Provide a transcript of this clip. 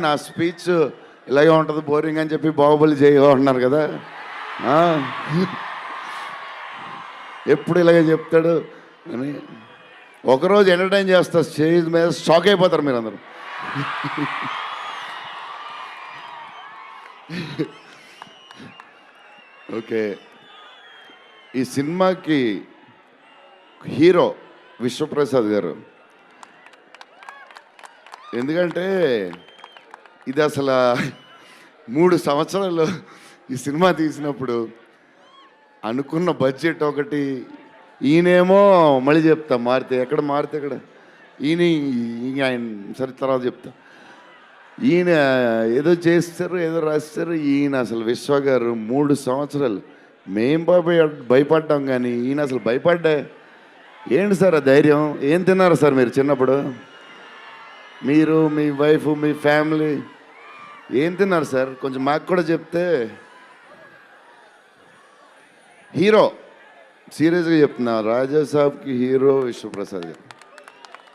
నా స్పీచ్ ఇలాగే ఉంటుంది బోరింగ్ అని చెప్పి బాహుబలి చేయమంటున్నారు కదా. ఎప్పుడు ఇలాగే చెప్తాడు అని ఒకరోజు ఎంటర్టైన్ చేస్తా, స్టేజ్ మీద షాక్ అయిపోతారు మీరు అందరూ. ఓకే, ఈ సినిమాకి హీరో విశ్వప్రసాద్ గారు. ఎందుకంటే ఇది అసలు 3 సంవత్సరాలు ఈ సినిమా తీసినప్పుడు అనుకున్న బడ్జెట్ ఒకటి, ఈయనేమో మళ్ళీ చెప్తా మారితే ఎక్కడ ఆయన సరే తర్వాత చెప్తా. ఈయన ఏదో చేస్తారు, ఏదో రాస్తారు. ఈయన అసలు విశ్వ గారు 3 సంవత్సరాలు మేం భయపడ్డాం, కానీ ఈయన అసలు భయపడ్డా. ఏంటి సార్ ఆ ధైర్యం? ఏం తిన్నారు సార్ మీరు చిన్నప్పుడు? మీరు, మీ వైఫ్, మీ ఫ్యామిలీ ఏం తిన్నారు సార్? కొంచెం మాకు కూడా చెప్తే. హీరో సీరియస్గా చెప్తున్నా, రాజా సాబ్కి హీరో విశ్వప్రసాద్ గారు.